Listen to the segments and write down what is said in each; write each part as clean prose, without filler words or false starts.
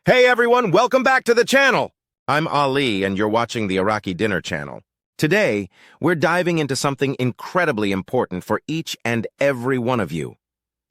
Hey everyone, welcome back to the channel! I'm Ali and you're watching the Iraqi Dinner channel. Today, we're diving into something incredibly important for each and every one of you.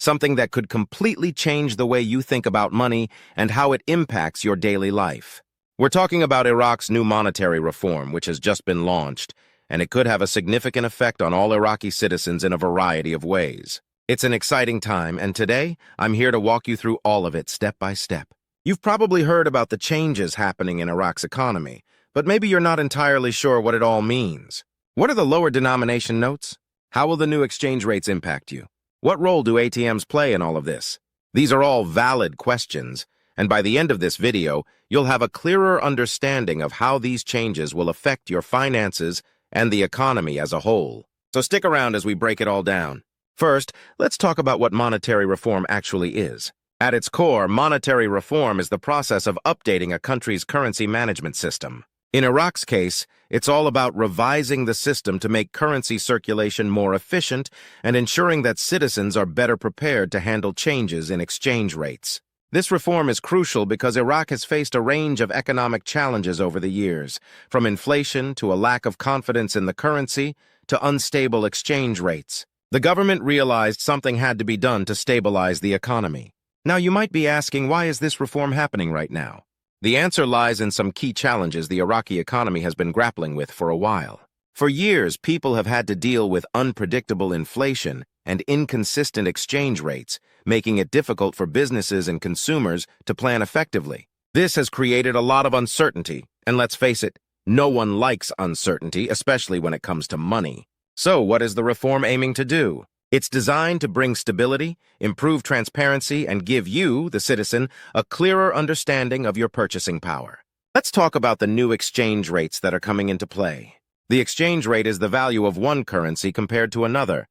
Something that could completely change the way you think about money and how it impacts your daily life. We're talking about Iraq's new monetary reform, which has just been launched, and it could have a significant effect on all Iraqi citizens in a variety of ways. It's an exciting time, and today, I'm here to walk you through all of it step by step. You've probably heard about the changes happening in Iraq's economy, but maybe you're not entirely sure what it all means. What are the lower denomination notes? How will the new exchange rates impact you? What role do ATMs play in all of this? These are all valid questions, and by the end of this video, you'll have a clearer understanding of how these changes will affect your finances and the economy as a whole. So stick around as we break it all down. First, let's talk about what monetary reform actually is. At its core, monetary reform is the process of updating a country's currency management system. In Iraq's case, it's all about revising the system to make currency circulation more efficient and ensuring that citizens are better prepared to handle changes in exchange rates. This reform is crucial because Iraq has faced a range of economic challenges over the years, from inflation to a lack of confidence in the currency to unstable exchange rates. The government realized something had to be done to stabilize the economy. Now, you might be asking, why is this reform happening right now? The answer lies in some key challenges the Iraqi economy has been grappling with for a while. For years, people have had to deal with unpredictable inflation and inconsistent exchange rates, making it difficult for businesses and consumers to plan effectively. This has created a lot of uncertainty, and let's face it, no one likes uncertainty, especially when it comes to money. So, what is the reform aiming to do? It's designed to bring stability, improve transparency, and give you, the citizen, a clearer understanding of your purchasing power. Let's talk about the new exchange rates that are coming into play. The exchange rate is the value of one currency compared to another.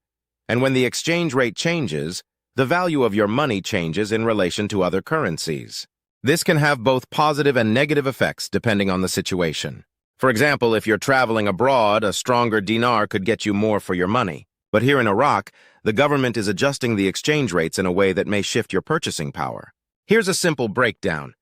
And when the exchange rate changes, the value of your money changes in relation to other currencies. This can have both positive and negative effects depending on the situation. For example, if you're traveling abroad, a stronger dinar could get you more for your money. But here in Iraq, the government is adjusting the exchange rates in a way that may shift your purchasing power. Here's a simple breakdown.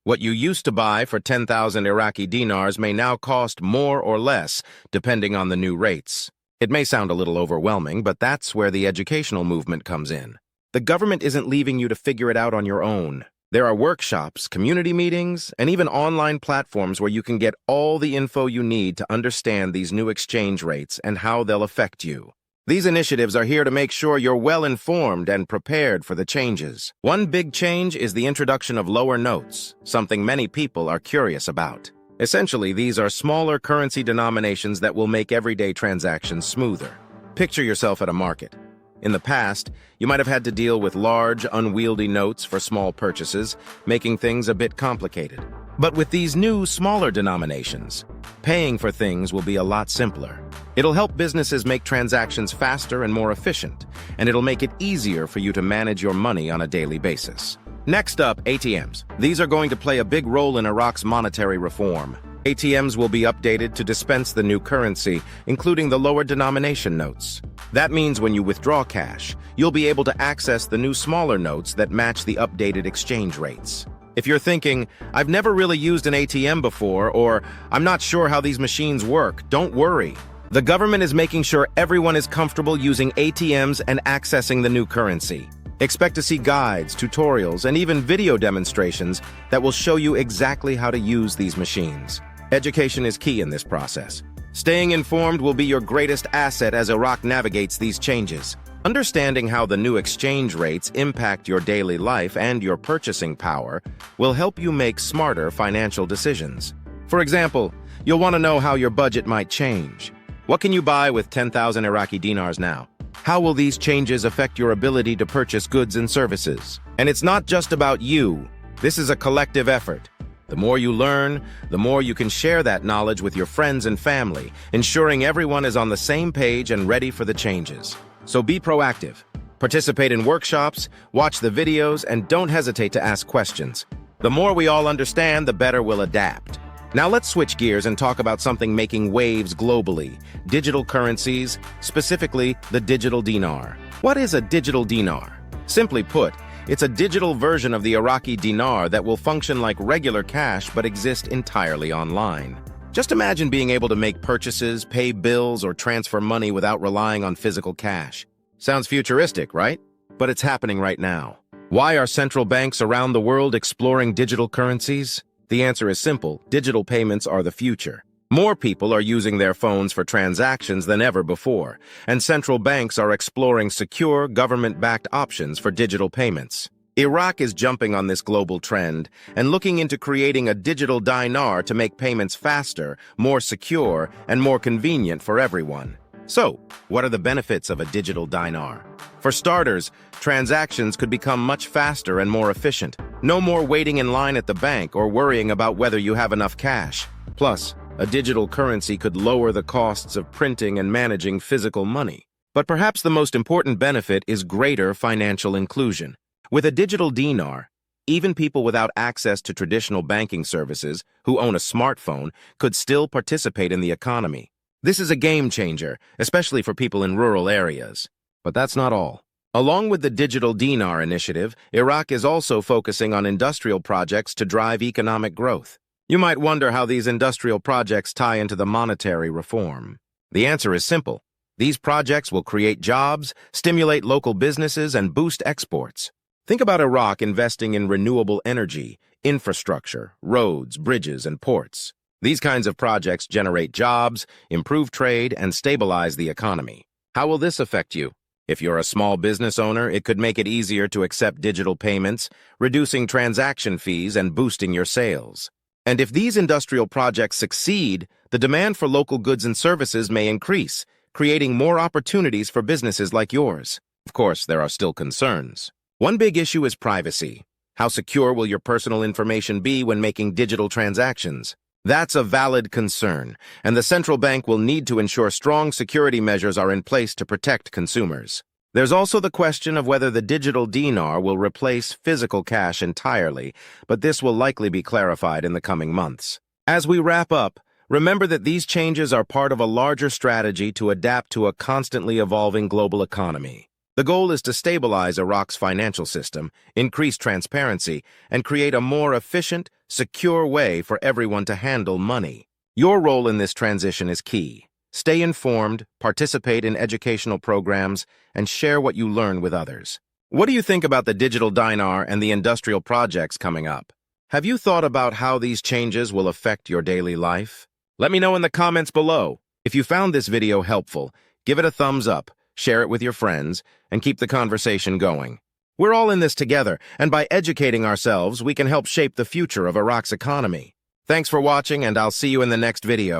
What you used to buy for 10,000 Iraqi dinars may now cost more or less, depending on the new rates. It may sound a little overwhelming, but that's where the educational movement comes in. The government isn't leaving you to figure it out on your own. There are workshops, community meetings, and even online platforms where you can get all the info you need to understand these new exchange rates and how they'll affect you. These initiatives are here to make sure you're well-informed and prepared for the changes. One big change is the introduction of lower notes, something many people are curious about. Essentially, these are smaller currency denominations that will make everyday transactions smoother. Picture yourself at a market. In the past, you might have had to deal with large, unwieldy notes for small purchases, making things a bit complicated. But with these new, smaller denominations, paying for things will be a lot simpler. It'll help businesses make transactions faster and more efficient, and it'll make it easier for you to manage your money on a daily basis. Next up, ATMs. These are going to play a big role in Iraq's monetary reform. ATMs will be updated to dispense the new currency, including the lower denomination notes. That means when you withdraw cash, you'll be able to access the new smaller notes that match the updated exchange rates. If you're thinking, I've never really used an ATM before, or I'm not sure how these machines work, don't worry. The government is making sure everyone is comfortable using ATMs and accessing the new currency. Expect to see guides, tutorials, and even video demonstrations that will show you exactly how to use these machines. Education is key in this process. Staying informed will be your greatest asset as Iraq navigates these changes. Understanding how the new exchange rates impact your daily life and your purchasing power will help you make smarter financial decisions. For example, you'll want to know how your budget might change. What can you buy with 10,000 Iraqi dinars now? How will these changes affect your ability to purchase goods and services? And it's not just about you. This is a collective effort. The more you learn, the more you can share that knowledge with your friends and family, ensuring everyone is on the same page and ready for the changes. So be proactive. Participate in workshops, watch the videos, and don't hesitate to ask questions. The more we all understand, the better we'll adapt. Now let's switch gears and talk about something making waves globally: digital currencies, specifically the digital dinar. What is a digital dinar? Simply put, It's a digital version of the Iraqi dinar that will function like regular cash but exist entirely online. Just imagine being able to make purchases, pay bills, or transfer money without relying on physical cash. Sounds futuristic, right? But it's happening right now. Why are central banks around the world exploring digital currencies? The answer is simple: digital payments are the future. More people are using their phones for transactions than ever before, and central banks are exploring secure, government-backed options for digital payments. Iraq is jumping on this global trend and looking into creating a digital dinar to make payments faster, more secure, and more convenient for everyone. So, what are the benefits of a digital dinar? For starters, transactions could become much faster and more efficient. No more waiting in line at the bank or worrying about whether you have enough cash. Plus, a digital currency could lower the costs of printing and managing physical money. But perhaps the most important benefit is greater financial inclusion. With a digital dinar, even people without access to traditional banking services who own a smartphone could still participate in the economy. This is a game changer, especially for people in rural areas. But that's not all. Along with the digital dinar initiative, Iraq is also focusing on industrial projects to drive economic growth. You might wonder how these industrial projects tie into the monetary reform. The answer is simple. These projects will create jobs, stimulate local businesses, and boost exports. Think about Iraq investing in renewable energy, infrastructure, roads, bridges, and ports. These kinds of projects generate jobs, improve trade, and stabilize the economy. How will this affect you? If you're a small business owner, it could make it easier to accept digital payments, reducing transaction fees and boosting your sales. And if these industrial projects succeed, the demand for local goods and services may increase, creating more opportunities for businesses like yours. Of course, there are still concerns. One big issue is privacy. How secure will your personal information be when making digital transactions? That's a valid concern, and the central bank will need to ensure strong security measures are in place to protect consumers. There's also the question of whether the digital dinar will replace physical cash entirely, but this will likely be clarified in the coming months. As we wrap up, remember that these changes are part of a larger strategy to adapt to a constantly evolving global economy. The goal is to stabilize Iraq's financial system, increase transparency, and create a more efficient, secure way for everyone to handle money. Your role in this transition is key. Stay informed, participate in educational programs, and share what you learn with others. What do you think about the digital dinar and the industrial projects coming up? Have you thought about how these changes will affect your daily life? Let me know in the comments below. If you found this video helpful, give it a thumbs up, share it with your friends, and keep the conversation going. We're all in this together, and by educating ourselves, we can help shape the future of Iraq's economy. Thanks for watching, and I'll see you in the next video.